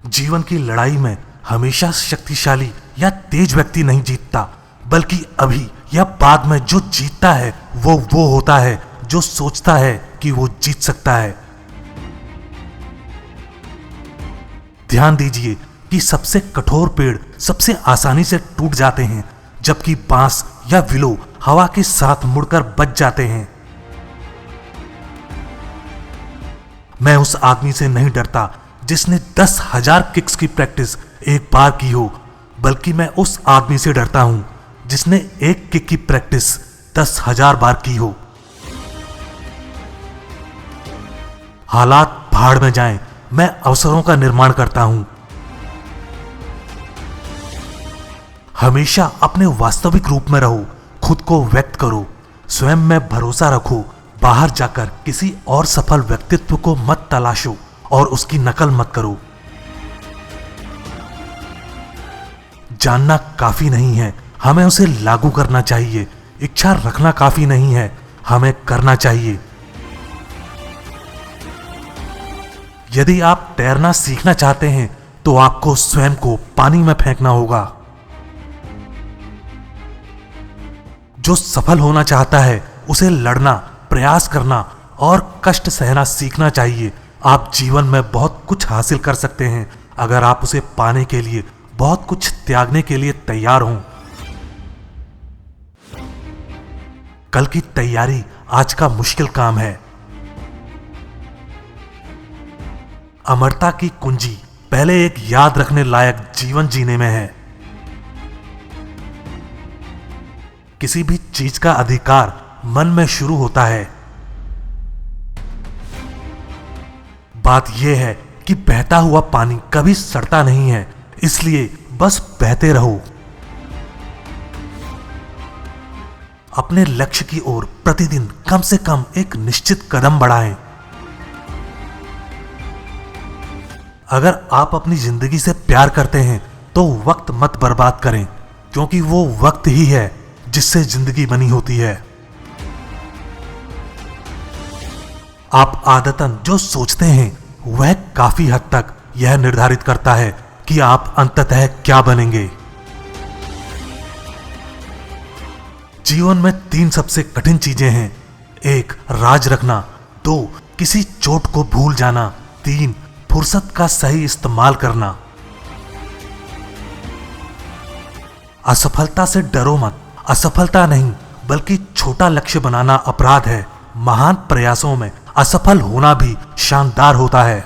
जीवन की लड़ाई में हमेशा शक्तिशाली या तेज व्यक्ति नहीं जीतता, बल्कि अभी या बाद में जो जीतता है वो होता है जो सोचता है कि वो जीत सकता है। ध्यान दीजिए कि सबसे कठोर पेड़ सबसे आसानी से टूट जाते हैं, जबकि बांस या विलो हवा के साथ मुड़कर बच जाते हैं। मैं उस आदमी से नहीं डरता जिसने 10,000 किक्स की प्रैक्टिस एक बार की हो, बल्कि मैं उस आदमी से डरता हूं जिसने एक किक की प्रैक्टिस 10,000 बार की हो। हालात भाड़ में जाएं, मैं अवसरों का निर्माण करता हूं। हमेशा अपने वास्तविक रूप में रहो, खुद को व्यक्त करो, स्वयं में भरोसा रखो। बाहर जाकर किसी और सफल व्यक्तित्व को मत तलाशो और उसकी नकल मत करो। जानना काफी नहीं है, हमें उसे लागू करना चाहिए। इच्छा रखना काफी नहीं है, हमें करना चाहिए। यदि आप तैरना सीखना चाहते हैं तो आपको स्वयं को पानी में फेंकना होगा। जो सफल होना चाहता है उसे लड़ना, प्रयास करना और कष्ट सहना सीखना चाहिए। आप जीवन में बहुत कुछ हासिल कर सकते हैं अगर आप उसे पाने के लिए बहुत कुछ त्यागने के लिए तैयार हों। कल की तैयारी आज का मुश्किल काम है। अमरता की कुंजी पहले एक याद रखने लायक जीवन जीने में है। किसी भी चीज का अधिकार मन में शुरू होता है। बात यह है कि बहता हुआ पानी कभी सड़ता नहीं है, इसलिए बस बहते रहो। अपने लक्ष्य की ओर प्रतिदिन कम से कम एक निश्चित कदम बढ़ाएं। अगर आप अपनी जिंदगी से प्यार करते हैं तो वक्त मत बर्बाद करें, क्योंकि वो वक्त ही है जिससे जिंदगी बनी होती है। आप आदतन जो सोचते हैं वह काफी हद तक यह निर्धारित करता है कि आप अंततः क्या बनेंगे। जीवन में 3 सबसे कठिन चीजें हैं। 1 राज रखना, 2 किसी चोट को भूल जाना, 3 फुर्सत का सही इस्तेमाल करना। असफलता से डरो मत। असफलता नहीं बल्कि छोटा लक्ष्य बनाना अपराध है। महान प्रयासों में असफल होना भी शानदार होता है।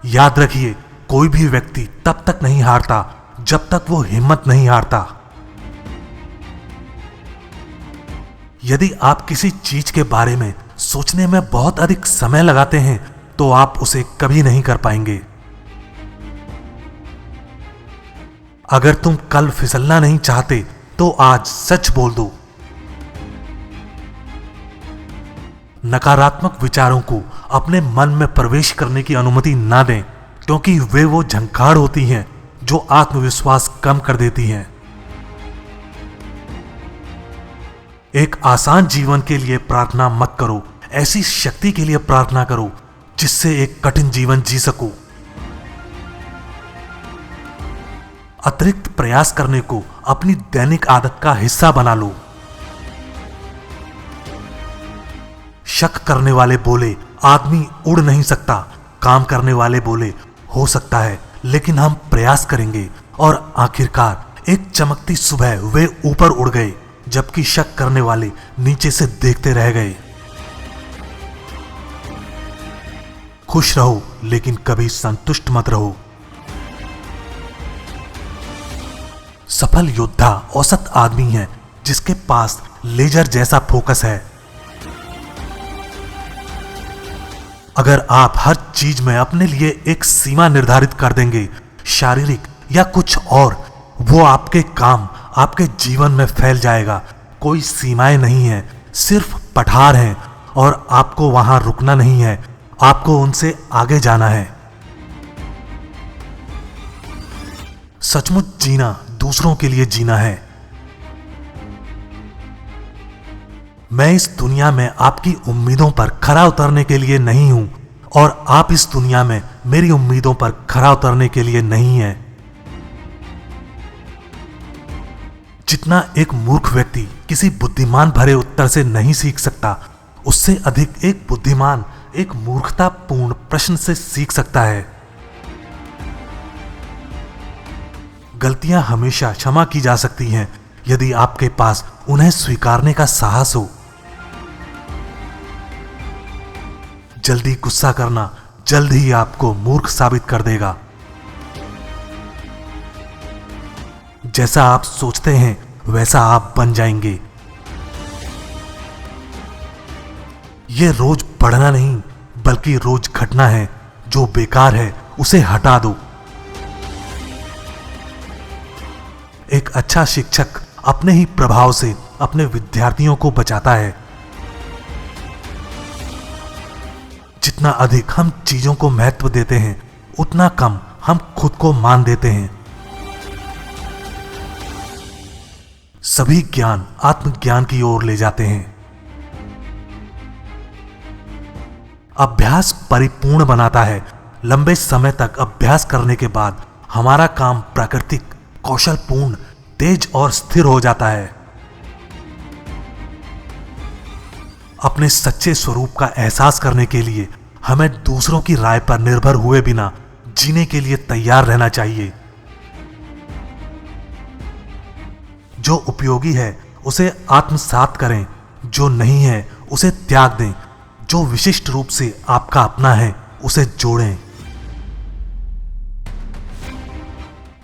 याद रखिए, कोई भी व्यक्ति तब तक नहीं हारता जब तक वो हिम्मत नहीं हारता। यदि आप किसी चीज के बारे में सोचने में बहुत अधिक समय लगाते हैं तो आप उसे कभी नहीं कर पाएंगे। अगर तुम कल फिसलना नहीं चाहते तो आज सच बोल दो। नकारात्मक विचारों को अपने मन में प्रवेश करने की अनुमति ना दें, क्योंकि वे वो झंखाड़ होती हैं जो आत्मविश्वास कम कर देती हैं। एक आसान जीवन के लिए प्रार्थना मत करो, ऐसी शक्ति के लिए प्रार्थना करो जिससे एक कठिन जीवन जी सको। अतिरिक्त प्रयास करने को अपनी दैनिक आदत का हिस्सा बना लो। शक करने वाले बोले आदमी उड़ नहीं सकता, काम करने वाले बोले हो सकता है लेकिन हम प्रयास करेंगे, और आखिरकार एक चमकती सुबह वे ऊपर उड़ गए, जबकि शक करने वाले नीचे से देखते रह गए। खुश रहो लेकिन कभी संतुष्ट मत रहो। सफल योद्धा औसत आदमी है जिसके पास लेजर जैसा फोकस है। अगर आप हर चीज में अपने लिए एक सीमा निर्धारित कर देंगे, शारीरिक या कुछ और, वो आपके काम, आपके जीवन में फैल जाएगा। कोई सीमाएं नहीं है, सिर्फ पठार हैं, और आपको वहां रुकना नहीं है, आपको उनसे आगे जाना है। सचमुच जीना दूसरों के लिए जीना है। मैं इस दुनिया में आपकी उम्मीदों पर खरा उतरने के लिए नहीं हूं, और आप इस दुनिया में मेरी उम्मीदों पर खरा उतरने के लिए नहीं हैं। जितना एक मूर्ख व्यक्ति किसी बुद्धिमान भरे उत्तर से नहीं सीख सकता, उससे अधिक एक बुद्धिमान एक मूर्खतापूर्ण प्रश्न से सीख सकता है। गलतियां हमेशा क्षमा की जा सकती हैं यदि आपके पास उन्हें स्वीकारने का साहस हो। जल्दी गुस्सा करना जल्द ही आपको मूर्ख साबित कर देगा। जैसा आप सोचते हैं वैसा आप बन जाएंगे। यह रोज बढ़ना नहीं बल्कि रोज घटना है। जो बेकार है उसे हटा दो। एक अच्छा शिक्षक अपने ही प्रभाव से अपने विद्यार्थियों को बचाता है। जितना अधिक हम चीजों को महत्व देते हैं उतना कम हम खुद को मान देते हैं। सभी ज्ञान आत्मज्ञान की ओर ले जाते हैं। अभ्यास परिपूर्ण बनाता है। लंबे समय तक अभ्यास करने के बाद हमारा काम प्राकृतिक, कौशलपूर्ण, तेज और स्थिर हो जाता है। अपने सच्चे स्वरूप का एहसास करने के लिए हमें दूसरों की राय पर निर्भर हुए बिना जीने के लिए तैयार रहना चाहिए। जो उपयोगी है उसे आत्मसात करें, जो नहीं है उसे त्याग दें, जो विशिष्ट रूप से आपका अपना है उसे जोड़ें।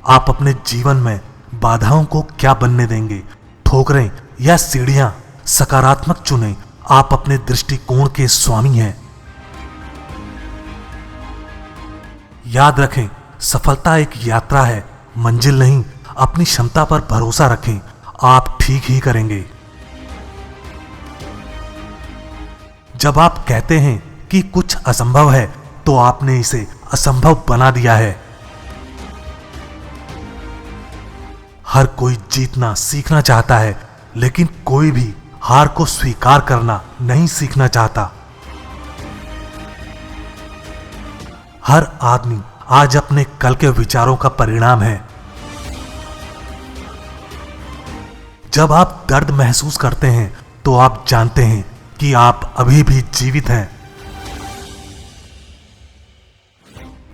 आप अपने जीवन में बाधाओं को क्या बनने देंगे, ठोकरें या सीढ़ियां? सकारात्मक चुनें। आप अपने दृष्टिकोण के स्वामी हैं। याद रखें, सफलता एक यात्रा है, मंजिल नहीं। अपनी क्षमता पर भरोसा रखें, आप ठीक ही करेंगे। जब आप कहते हैं कि कुछ असंभव है तो आपने इसे असंभव बना दिया है। हर कोई जीतना सीखना चाहता है, लेकिन कोई भी हार को स्वीकार करना नहीं सीखना चाहता। हर आदमी आज अपने कल के विचारों का परिणाम है। जब आप दर्द महसूस करते हैं तो आप जानते हैं कि आप अभी भी जीवित हैं।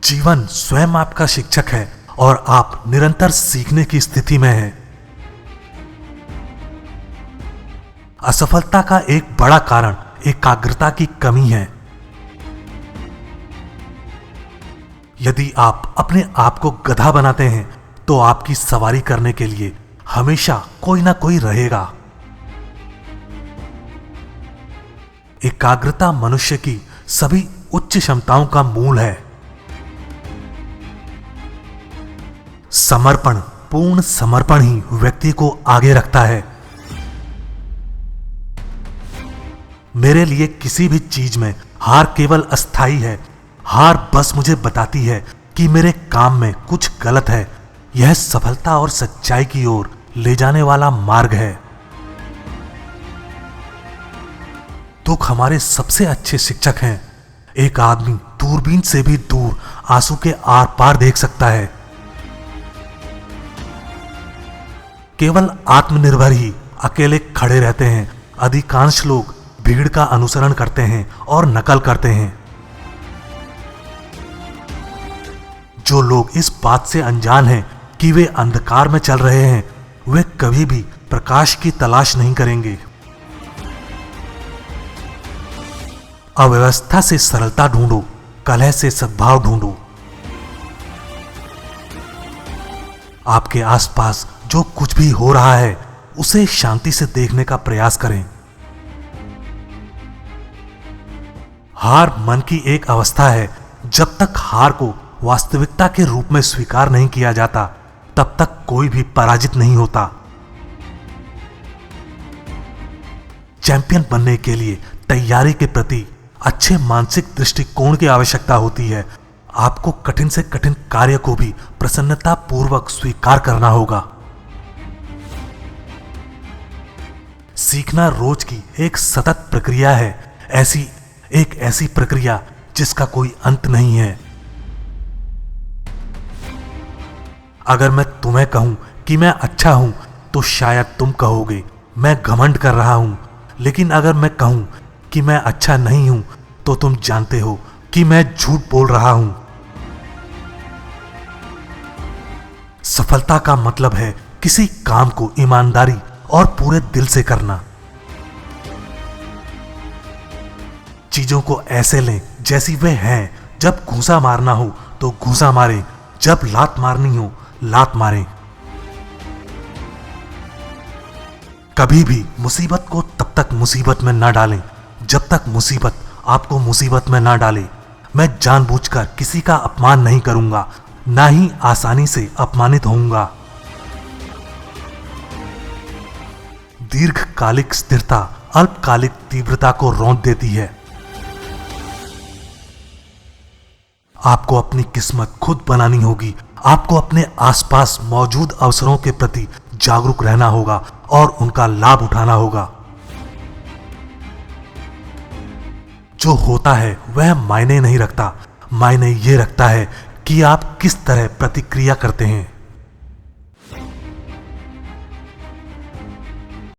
जीवन स्वयं आपका शिक्षक है और आप निरंतर सीखने की स्थिति में हैं। असफलता का एक बड़ा कारण एकाग्रता की कमी है। यदि आप अपने आप को गधा बनाते हैं तो आपकी सवारी करने के लिए हमेशा कोई ना कोई रहेगा। एकाग्रता मनुष्य की सभी उच्च क्षमताओं का मूल है। समर्पण, पूर्ण समर्पण ही व्यक्ति को आगे रखता है। मेरे लिए किसी भी चीज में हार केवल अस्थाई है। हार बस मुझे बताती है कि मेरे काम में कुछ गलत है। यह सफलता और सच्चाई की ओर ले जाने वाला मार्ग है। दुख हमारे सबसे अच्छे शिक्षक हैं। एक आदमी दूरबीन से भी दूर आंसू के आर पार देख सकता है। केवल आत्मनिर्भर ही अकेले खड़े रहते हैं। अधिकांश लोग भीड़ का अनुसरण करते हैं और नकल करते हैं। जो लोग इस बात से अनजान हैं कि वे अंधकार में चल रहे हैं, वे कभी भी प्रकाश की तलाश नहीं करेंगे। अव्यवस्था से सरलता ढूंढो, कलह से सद्भाव ढूंढो। आपके आसपास जो कुछ भी हो रहा है उसे शांति से देखने का प्रयास करें। हार मन की एक अवस्था है। जब तक हार को वास्तविकता के रूप में स्वीकार नहीं किया जाता, तब तक कोई भी पराजित नहीं होता। चैंपियन बनने के लिए तैयारी के प्रति अच्छे मानसिक दृष्टिकोण की आवश्यकता होती है। आपको कठिन से कठिन कार्य को भी प्रसन्नता पूर्वक स्वीकार करना होगा। सीखना रोज की एक सतत प्रक्रिया है। ऐसी प्रक्रिया जिसका कोई अंत नहीं है। अगर मैं तुम्हें कहूं कि मैं अच्छा हूं तो शायद तुम कहोगे मैं घमंड कर रहा हूं, लेकिन अगर मैं कहूं कि मैं अच्छा नहीं हूं तो तुम जानते हो कि मैं झूठ बोल रहा हूं। सफलता का मतलब है किसी काम को ईमानदारी और पूरे दिल से करना। चीजों को ऐसे लें जैसी वे हैं। जब घूंसा मारना हो तो घूंसा मारें, जब लात मारनी हो लात मारें। कभी भी मुसीबत को तब तक मुसीबत में ना डालें जब तक मुसीबत आपको मुसीबत में ना डाले। मैं जानबूझकर किसी का अपमान नहीं करूंगा, ना ही आसानी से अपमानित होऊंगा। दीर्घकालिक स्थिरता अल्पकालिक तीव्रता को रौंद देती है। आपको अपनी किस्मत खुद बनानी होगी। आपको अपने आसपास मौजूद अवसरों के प्रति जागरूक रहना होगा और उनका लाभ उठाना होगा। जो होता है वह मायने नहीं रखता, मायने ये रखता है कि आप किस तरह प्रतिक्रिया करते हैं।